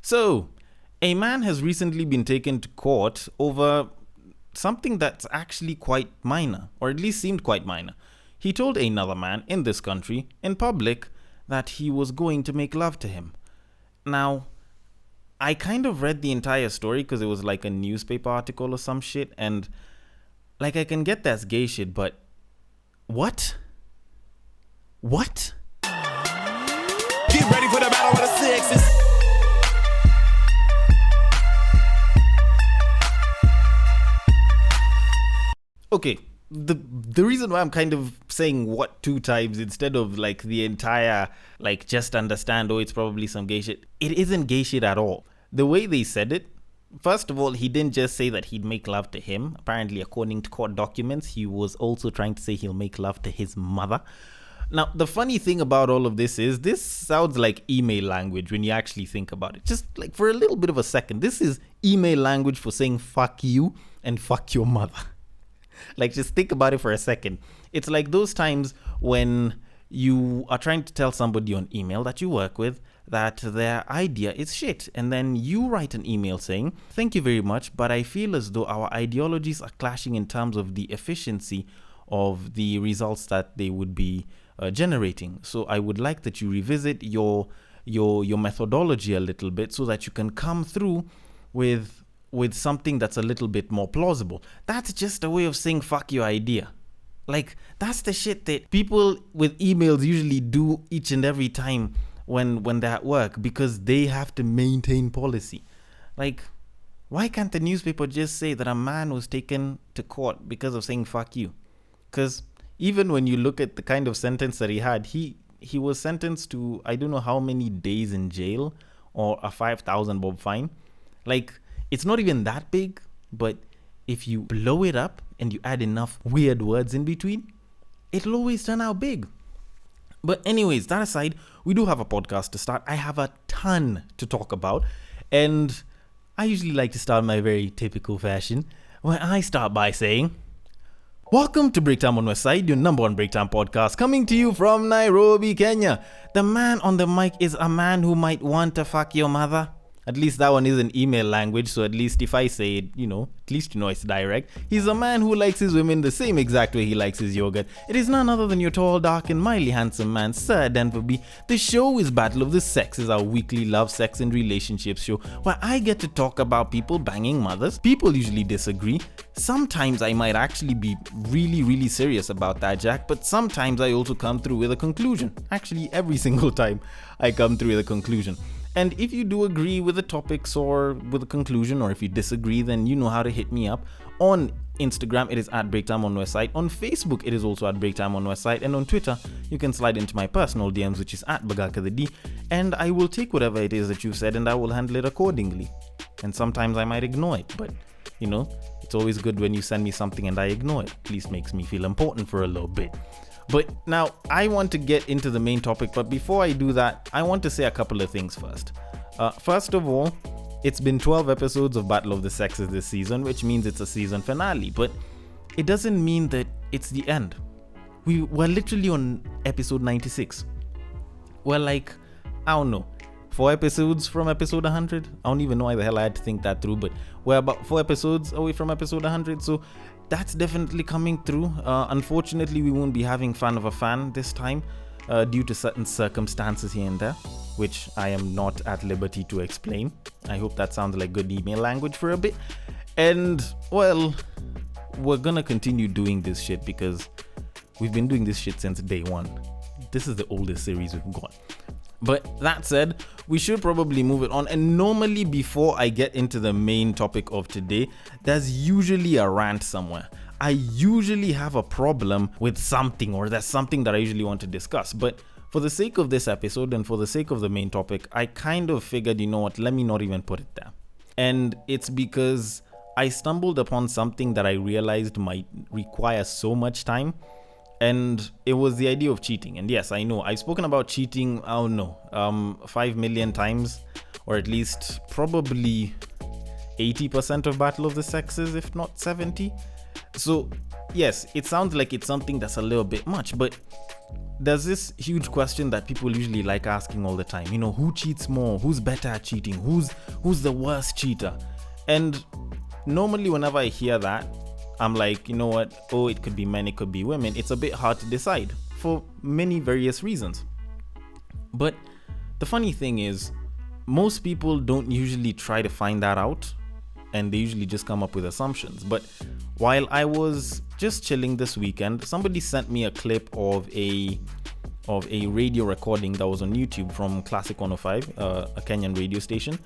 So, a man has recently been taken to court over something that's actually quite minor, or at least seemed quite minor. He told another man in this country, in public, that he was going to make love to him. Now, I kind of read the entire story because it was like a newspaper article or some shit, and like I can get that's gay shit, but what? What? Get ready for the battle of the sexes. Okay, the reason why I'm kind of saying what two times instead of like the entire, like, just understand, oh, it's probably some gay shit. It isn't gay shit at all. The way they said it, first of all, he didn't just say that he'd make love to him. Apparently, according to court documents, he was also trying to say he'll make love to his mother. Now, the funny thing about all of this is this sounds like email language when you actually think about it. Just like for a little bit of a second, this is email language for saying fuck you and fuck your mother. Like, just think about it for a second. It's like those times when you are trying to tell somebody on email that you work with that their idea is shit. And then you write an email saying, thank you very much, but I feel as though our ideologies are clashing in terms of the efficiency of the results that they would be generating. So I would like that you revisit your methodology a little bit so that you can come through with something that's a little bit more plausible. That's just a way of saying fuck your idea. Like, that's the shit that people with emails usually do each and every time when they're at work, because they have to maintain policy. Like, why can't the newspaper just say that a man was taken to court because of saying fuck you? Because even when you look at the kind of sentence that he had, he was sentenced to I don't know how many days in jail or a 5,000 bob fine. Like, it's not even that big, but if you blow it up and you add enough weird words in between, it'll always turn out big. But anyways, that aside, we do have a podcast to start. I have a ton to talk about, and I usually like to start in my very typical fashion, where I start by saying, welcome to Breaktime on Westside, your number one breaktime podcast, coming to you from Nairobi, Kenya. The man on the mic is a man who might want to fuck your mother. At least that one is an email language, so at least if I say it, at least it's direct. He's a man who likes his women the same exact way he likes his yogurt. It is none other than your tall, dark, and mildly handsome man, Sir Denver B. The show is Battle of the Sexes, our weekly love, sex, and relationships show, where I get to talk about people banging mothers. People usually disagree. Sometimes I might actually be really, really serious about that, Jack, but sometimes I also come through with a conclusion. Actually, every single time I come through with a conclusion. And if you do agree with the topics or with the conclusion, or if you disagree, then you know how to hit me up. On Instagram, it is at Breaktime on Westside. On Facebook, it is also at Breaktime on Westside. And on Twitter, you can slide into my personal DMs, which is at Bagaka the D. And I will take whatever it is that you've said and I will handle it accordingly. And sometimes I might ignore it, but it's always good when you send me something and I ignore it. At least makes me feel important for a little bit. But now I want to get into the main topic, but before I do that, I want to say a couple of things first. First of all, it's been 12 episodes of Battle of the Sexes this season, which means it's a season finale, but it doesn't mean that it's the end. We're literally on episode 96. We're like, I don't know, 4 episodes from episode 100? I don't even know why the hell I had to think that through, but we're about 4 episodes away from episode 100, so that's definitely coming through. Unfortunately, we won't be having Fan of a Fan this time due to certain circumstances here and there, which I am not at liberty to explain. I hope that sounds like good email language for a bit. And, well, we're gonna continue doing this shit because we've been doing this shit since day one. This is the oldest series we've got. But that said, we should probably move it on. And normally before I get into the main topic of today, there's usually a rant somewhere. I usually have a problem with something, or there's something that I usually want to discuss. But for the sake of this episode and for the sake of the main topic, I kind of figured, you know what, let me not even put it there. And it's because I stumbled upon something that I realized might require so much time. And it was the idea of cheating. And yes, I know I've spoken about cheating, 5 million times, or at least probably 80% of Battle of the Sexes, if not 70. So, yes, it sounds like it's something that's a little bit much, but there's this huge question that people usually like asking all the time. Who cheats more? Who's better at cheating? Who's the worst cheater? And normally whenever I hear that, I'm like, you know what? Oh, it could be men, it could be women. It's a bit hard to decide for many various reasons. But the funny thing is, most people don't usually try to find that out, and they usually just come up with assumptions. But while I was just chilling this weekend, somebody sent me a clip of a radio recording that was on YouTube from Classic 105, a Kenyan radio station,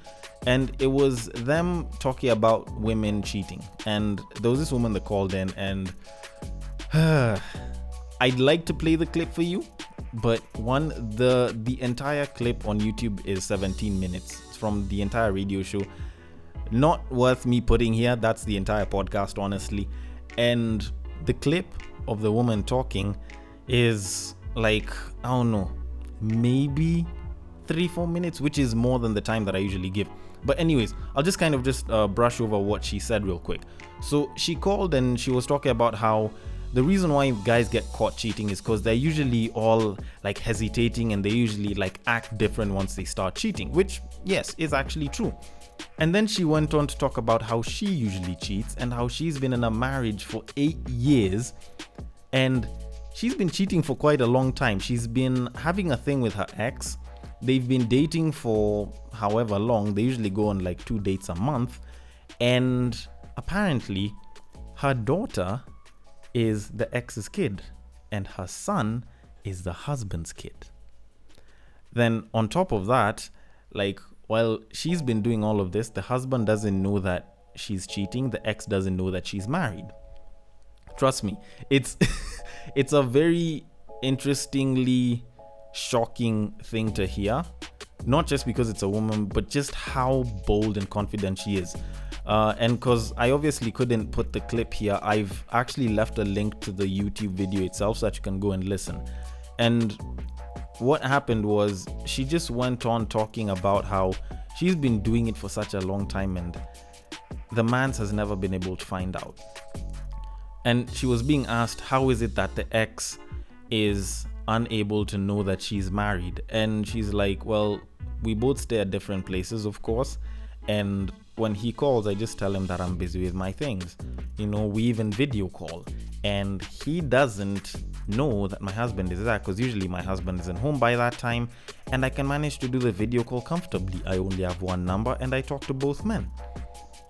and it was them talking about women cheating. And there was this woman that called in, and I'd like to play the clip for you, but the entire clip on YouTube is 17 minutes. It's from the entire radio show. Not worth me putting here. That's the entire podcast, honestly. And the clip of the woman talking is like, I don't know, maybe 3-4 minutes, which is more than the time that I usually give. But anyways, I'll just kind of brush over what she said real quick. So she called and she was talking about how the reason why guys get caught cheating is because they're usually all like hesitating, and they usually like act different once they start cheating, which yes, is actually true. And then she went on to talk about how she usually cheats and how she's been in a marriage for 8 years, and she's been cheating for quite a long time. She's been having a thing with her ex. They've been dating for however long. They usually go on like 2 dates a month. And apparently her daughter is the ex's kid and her son is the husband's kid. Then on top of that, like, while she's been doing all of this, the husband doesn't know that she's cheating. The ex doesn't know that she's married. Trust me, it's it's a very interestingly shocking thing to hear. Not just because it's a woman, but just how bold and confident she is. And because I obviously couldn't put the clip here, I've actually left a link to the YouTube video itself so that you can go and listen. And what happened was she just went on talking about how she's been doing it for such a long time and the man has never been able to find out. And she was being asked, how is it that the ex is unable to know that she's married? And she's like, well, we both stay at different places, of course, and when he calls, I just tell him that I'm busy with my things. We even video call, and he doesn't know that my husband is there, because usually my husband isn't home by that time, and I can manage to do the video call comfortably. I only have one number and I talk to both men.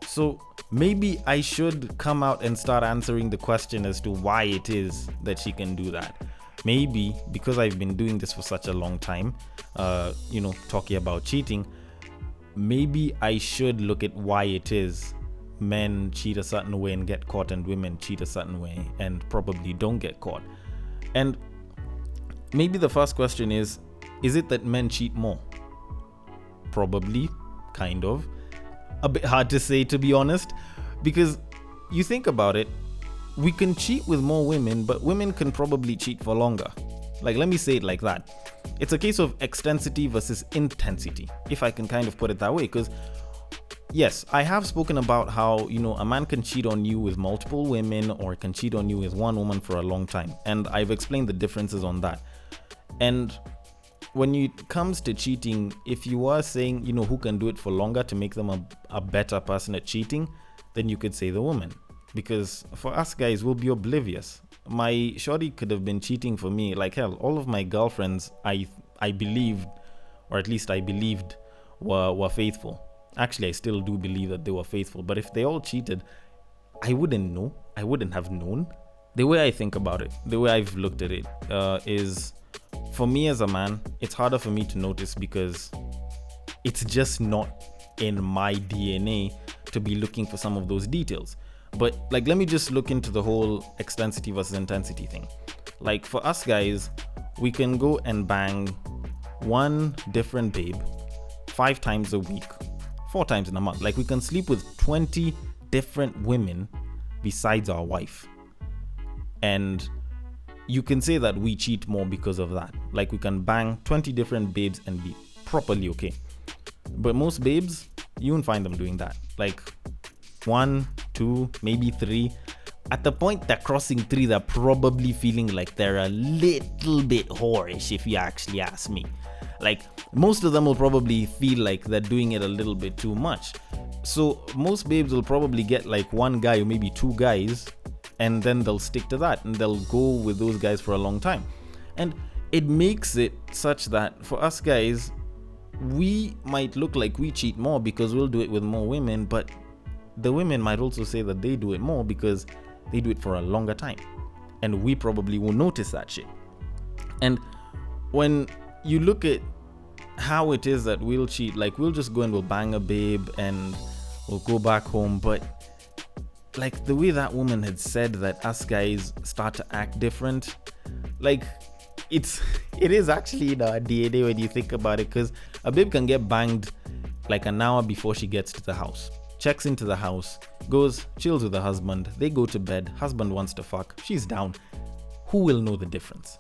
So maybe I should come out and start answering the question as to why it is that she can do that. Maybe because I've been doing this for such a long time, talking about cheating, maybe I should look at why it is men cheat a certain way and get caught, and women cheat a certain way and probably don't get caught. And maybe the first question is it that men cheat more? Probably, kind of. A bit hard to say, to be honest, because you think about it, we can cheat with more women, but women can probably cheat for longer. Like, let me say it like that. It's a case of extensity versus intensity, if I can kind of put it that way. Because yes, I have spoken about how, a man can cheat on you with multiple women or can cheat on you with one woman for a long time. And I've explained the differences on that. And when it comes to cheating, if you are saying, who can do it for longer to make them a better person at cheating, then you could say the woman. Because for us guys, we'll be oblivious. My shorty could have been cheating for me like hell. All of my girlfriends, I believed, or at least I believed, were faithful. Actually, I still do believe that they were faithful. But if they all cheated, I wouldn't know. I wouldn't have known. The way I think about it, the way I've looked at it, is for me as a man, it's harder for me to notice because it's just not in my DNA to be looking for some of those details. But like, let me just look into the whole extensity versus intensity thing. Like, for us guys, we can go and bang one different babe 5 times a week, 4 times in a month. Like, we can sleep with 20 different women besides our wife. And you can say that we cheat more because of that. Like, we can bang 20 different babes and be properly okay. But most babes, you won't find them doing that. Like, 1, 2, maybe 3. at the point they're crossing 3, they're probably feeling like they're a little bit whorish, if you actually ask me. Like, most of them will probably feel like they're doing it a little bit too much. So most babes will probably get like one guy or maybe 2 guys, and then they'll stick to that and they'll go with those guys for a long time. And it makes it such that for us guys, we might look like we cheat more because we'll do it with more women, but the women might also say that they do it more because they do it for a longer time, and we probably won't notice that shit. And when you look at how it is that we'll cheat, like we'll just go and we'll bang a babe and we'll go back home, but like the way that woman had said that us guys start to act different, like it is actually in our DNA when you think about it, because a babe can get banged like an hour before she gets to the house, checks into the house, goes, chills with her husband, they go to bed, husband wants to fuck, she's down. Who will know the difference?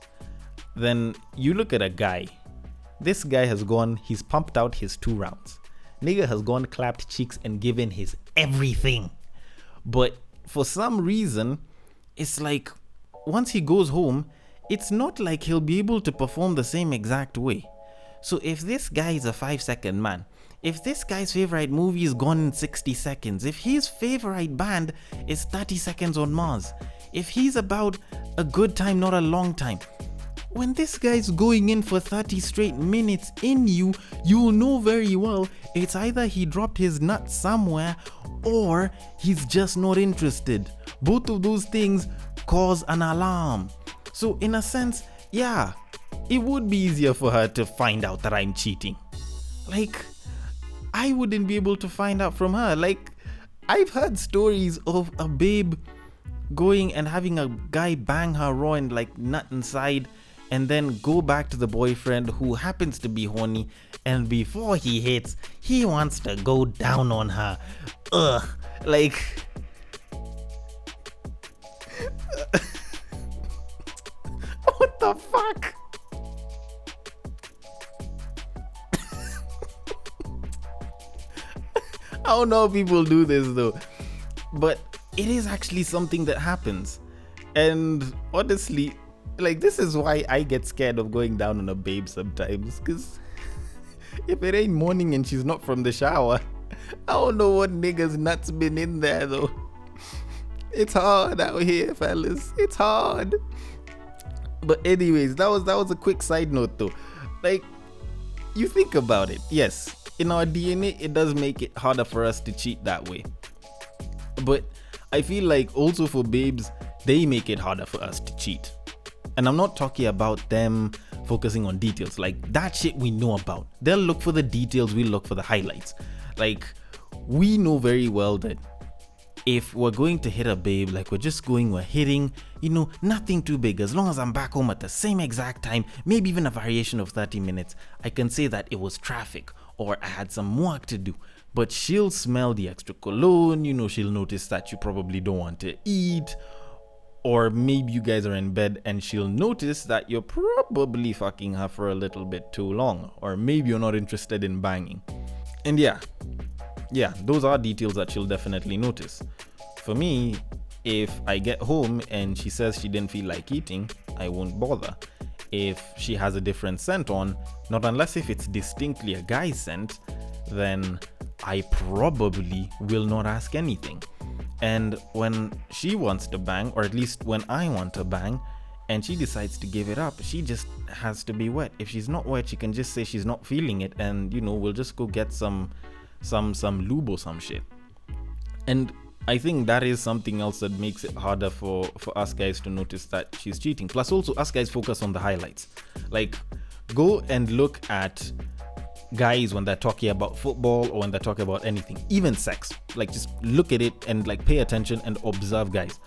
Then you look at a guy. This guy has gone, he's pumped out his 2 rounds. Nigga has gone, clapped cheeks and given his everything. But for some reason, it's like once he goes home, it's not like he'll be able to perform the same exact way. So if this guy is a 5-second man, if this guy's favorite movie is gone in 60 seconds, if his favorite band is 30 seconds on Mars, if he's about a good time, not a long time, when this guy's going in for 30 straight minutes in you, you'll know very well it's either he dropped his nut somewhere or he's just not interested. Both of those things cause an alarm. So in a sense, yeah, it would be easier for her to find out that I'm cheating. Like, I wouldn't be able to find out from her. Like, I've heard stories of a babe going and having a guy bang her raw and like nut inside, and then go back to the boyfriend who happens to be horny, and before he hits, he wants to go down on her. Ugh. Like, what the fuck? I don't know how people do this though, but it is actually something that happens. And honestly, like, this is why I get scared of going down on a babe sometimes, because if it ain't morning and she's not from the shower, I don't know what nigga's nuts been in there though. It's hard out here, fellas. It's hard. But anyways, that was a quick side note though. Like, you think about it, yes, in our DNA it does make it harder for us to cheat that way. But I feel like also for babes, they make it harder for us to cheat. And I'm not talking about them focusing on details. Like, that shit we know about. They'll look for the details, we look for the highlights. Like, we know very well that if we're going to hit a babe, like we're hitting, nothing too big. As long as I'm back home at the same exact time, maybe even a variation of 30 minutes, I can say that it was traffic or I had some work to do. But she'll smell the extra cologne, she'll notice that you probably don't want to eat. Or maybe you guys are in bed and she'll notice that you're probably fucking her for a little bit too long. Or maybe you're not interested in banging. And yeah, those are details that she'll definitely notice. For me, if I get home and she says she didn't feel like eating, I won't bother. If she has a different scent on, not unless if it's distinctly a guy's scent, then I probably will not ask anything. And when she wants to bang, or at least when I want to bang, and she decides to give it up, she just has to be wet. If she's not wet, she can just say she's not feeling it, and we'll just go get some lube or some shit. And I think that is something else that makes it harder for us guys to notice that she's cheating. Plus also, us guys focus on the highlights. Like, go and look at guys when they're talking about football or when they're talking about anything, even sex. Like, just look at it and like pay attention and observe guys.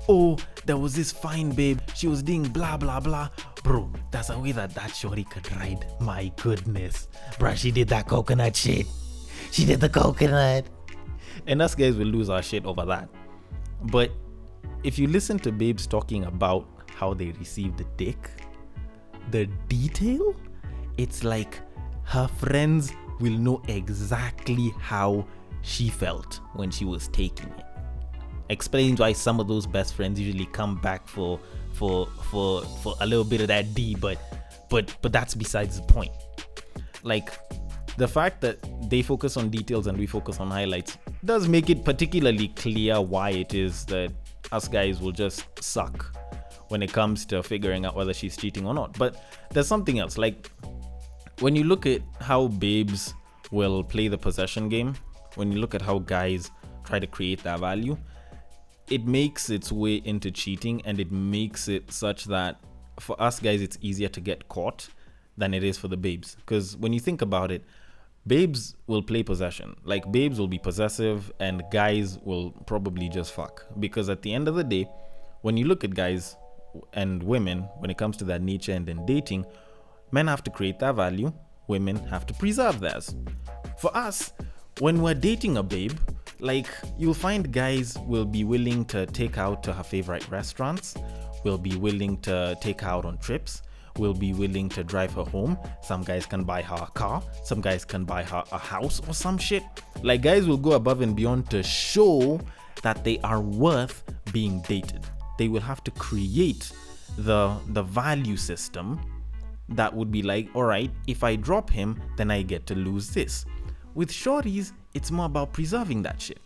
Oh, there was this fine babe, she was doing blah blah blah. Bro, that's a way that shorty could ride. My goodness, bruh, she did that coconut shit. She did the coconut. And us guys will lose our shit over that. But if you listen to babes talking about how they received the dick, the detail, it's like her friends will know exactly how she felt when she was taking it. explains why some of those best friends usually come back for a little bit of that D, but that's besides the point. Like, the fact that they focus on details and we focus on highlights does make it particularly clear why it is that us guys will just suck when it comes to figuring out whether she's cheating or not. But there's something else. Like, when you look at how babes will play the possession game, when you look at how guys try to create that value, it makes its way into cheating, and it makes it such that for us guys it's easier to get caught than it is for the babes. Because when you think about it, babes will play possession. Like, babes will be possessive and guys will probably just fuck. Because at the end of the day, when you look at guys and women, when it comes to that nature and in dating, men have to create that value, women have to preserve theirs. For us, when we're dating a babe, like, you'll find guys will be willing to take out to her favorite restaurants, will be willing to take her out on trips, will be willing to drive her home. Some guys can buy her a car, some guys can buy her a house or some shit. Like, guys will go above and beyond to show that they are worth being dated. They will have to create the value system that would be like, all right, if I drop him, then I get to lose this. With shorties, it's more about preserving that shit,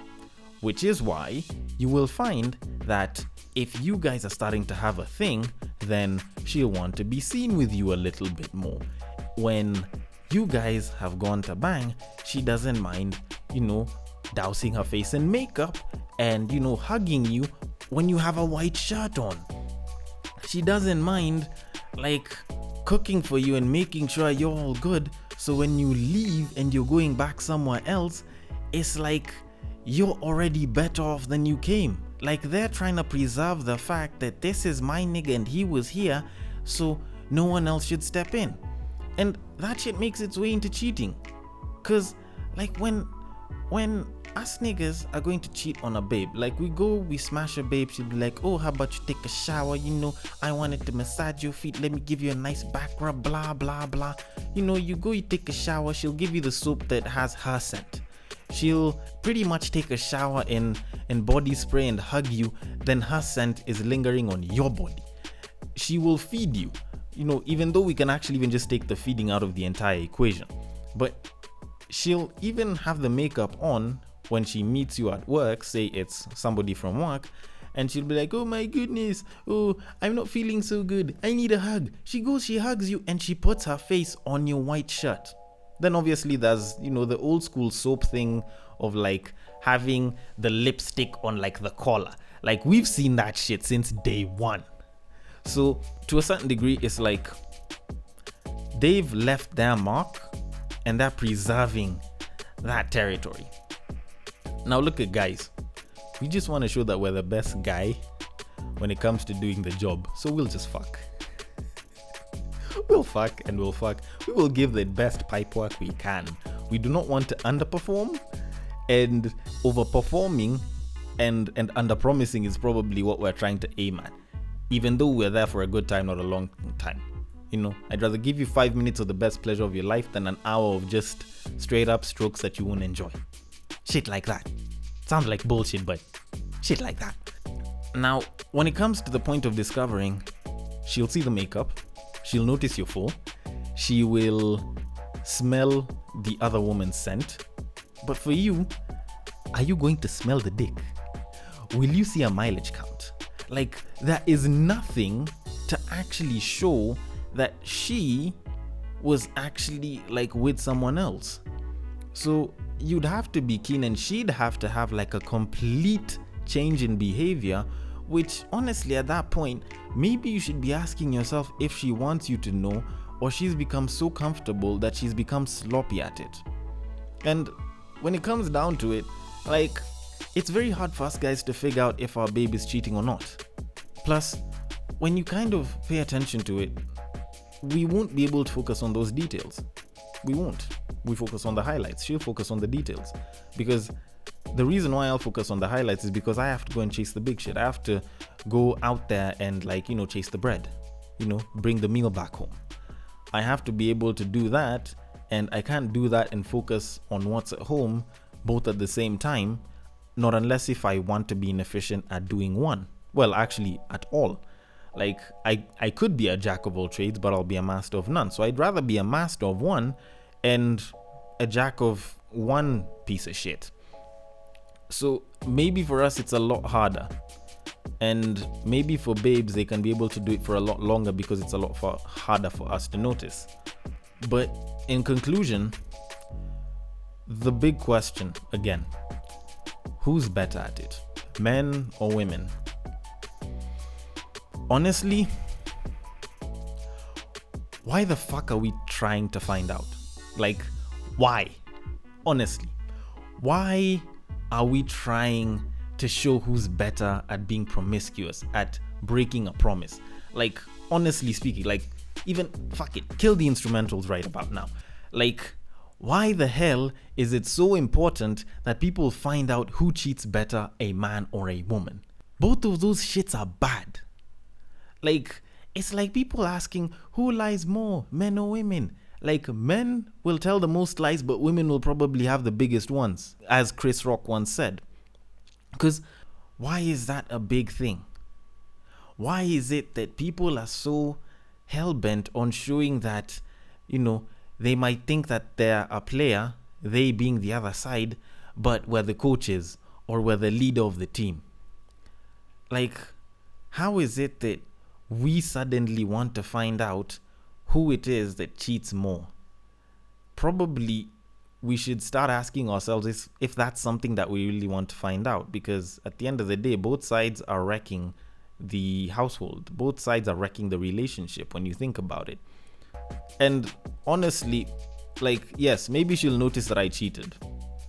which is why you will find that if you guys are starting to have a thing, then she'll want to be seen with you a little bit more. When you guys have gone to bang, she doesn't mind, dousing her face in makeup and, hugging you when you have a white shirt on. She doesn't mind, like, cooking for you and making sure you're all good. So when you leave and you're going back somewhere else, it's like you're already better off than you came. Like, they're trying to preserve the fact that this is my nigga and he was here, so no one else should step in. And that shit makes its way into cheating. Cause, like, when us niggas are going to cheat on a babe, like, we smash a babe, she'll be like, oh, how about you take a shower, I wanted to massage your feet, let me give you a nice back rub, blah blah blah. You take a shower, she'll give you the soap that has her scent. She'll pretty much take a shower in body spray and hug you, then her scent is lingering on your body. She will feed you, even though we can actually even just take the feeding out of the entire equation. But she'll even have the makeup on when she meets you at work, say it's somebody from work, and she'll be like, oh my goodness, oh, I'm not feeling so good, I need a hug. She goes, she hugs you, and she puts her face on your white shirt. Then obviously there's, the old school soap thing of, like, having the lipstick on, like, the collar. Like, we've seen that shit since day one. So to a certain degree, it's like they've left their mark and they're preserving that territory. Now look at guys. We just want to show that we're the best guy when it comes to doing the job. So we'll just fuck. We'll fuck and we'll fuck. We will give the best pipe work we can. We do not want to underperform, and overperforming and underpromising is probably what we're trying to aim at. Even though we're there for a good time, not a long time. I'd rather give you 5 minutes of the best pleasure of your life than an hour of just straight up strokes that you won't enjoy. Shit like that. Sounds like bullshit, but shit like that. Now, when it comes to the point of discovering, she'll see the makeup, she'll notice you're full, she will smell the other woman's scent. But for you, are you going to smell the dick? Will you see a mileage count? Like, there is nothing to actually show that she was actually, like, with someone else. So you'd have to be keen, and she'd have to have, like, a complete change in behavior, which honestly at that point, maybe you should be asking yourself if she wants you to know, or she's become so comfortable that she's become sloppy at it. And when it comes down to it, like, it's very hard for us guys to figure out if our babe is cheating or not. Plus, when you kind of pay attention to it, we won't be able to focus on those details. We won't. We focus on the highlights. She'll focus on the details. Because the reason why I'll focus on the highlights is because I have to go and chase the big shit. I have to go out there and, like, chase the bread. Bring the meal back home. I have to be able to do that, and I can't do that and focus on what's at home both at the same time. Not unless if I want to be inefficient at doing one. Well, actually, at all. Like, I could be a jack of all trades, but I'll be a master of none. So I'd rather be a master of one and a jack of one piece of shit. So maybe for us, it's a lot harder. And maybe for babes, they can be able to do it for a lot longer because it's a lot harder for us to notice. But in conclusion, the big question, again, who's better at it? Men or women? Honestly, why the fuck are we trying to find out? Like, why? Honestly, why are we trying to show who's better at being promiscuous, at breaking a promise? Like, honestly speaking, like, even fuck it, kill the instrumentals right about now. Like, why the hell is it so important that people find out who cheats better, a man or a woman? Both of those shits are bad. Like, it's like people asking who lies more, men or women. Like, men will tell the most lies, but women will probably have the biggest ones, as Chris Rock once said. Because why is that a big thing? Why is it that people are so hell-bent on showing that, you know, they might think that they're a player, they being the other side, but we're the coaches or we're the leader of the team? Like, how is it that we suddenly want to find out who it is that cheats more? Probably we should start asking ourselves if that's something that we really want to find out, because at the end of the day, both sides are wrecking the household. Both sides are wrecking the relationship when you think about it. And honestly, like, yes, maybe she'll notice that I cheated.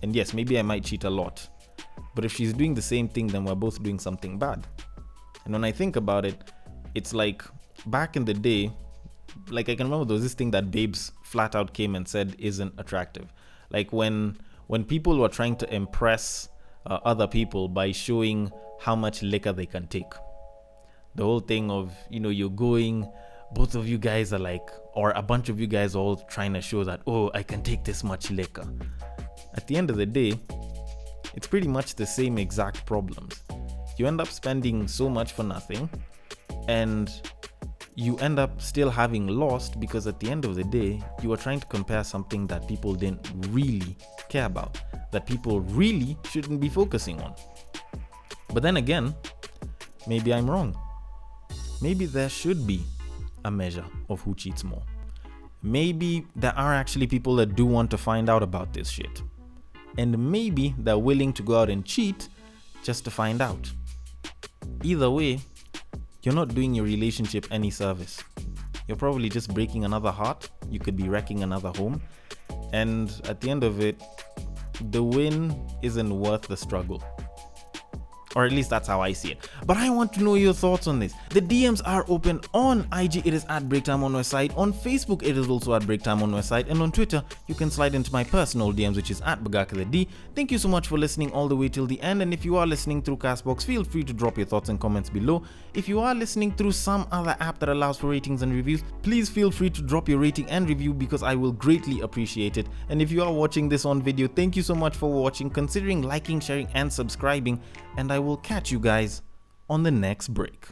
And yes, maybe I might cheat a lot. But if she's doing the same thing, then we're both doing something bad. And when I think about it, it's like back in the day, like I can remember there was this thing that babes flat out came and said isn't attractive. Like when people were trying to impress other people by showing how much liquor they can take. The whole thing of, you know, you're going, both of you guys are like, or a bunch of you guys all trying to show that, oh, I can take this much liquor. At the end of the day, it's pretty much the same exact problems. You end up spending so much for nothing, and you end up still having lost because at the end of the day, you are trying to compare something that people didn't really care about, that people really shouldn't be focusing on. But then again, maybe I'm wrong. Maybe there should be a measure of who cheats more. Maybe there are actually people that do want to find out about this shit. And maybe they're willing to go out and cheat just to find out. Either way, you're not doing your relationship any service. You're probably just breaking another heart. You could be wrecking another home. And at the end of it, the win isn't worth the struggle. Or at least that's how I see it. But I want to know your thoughts on this. The DMs are open on IG, it is at Breaktime on Westside. On Facebook, it is also at Breaktime on Westside. And on Twitter, you can slide into my personal DMs, which is at BagakaTheD. Thank you so much for listening all the way till the end. And if you are listening through Castbox, feel free to drop your thoughts and comments below. If you are listening through some other app that allows for ratings and reviews, please feel free to drop your rating and review because I will greatly appreciate it. And if you are watching this on video, thank you so much for watching, considering liking, sharing, and subscribing. And I will catch you guys on the next break.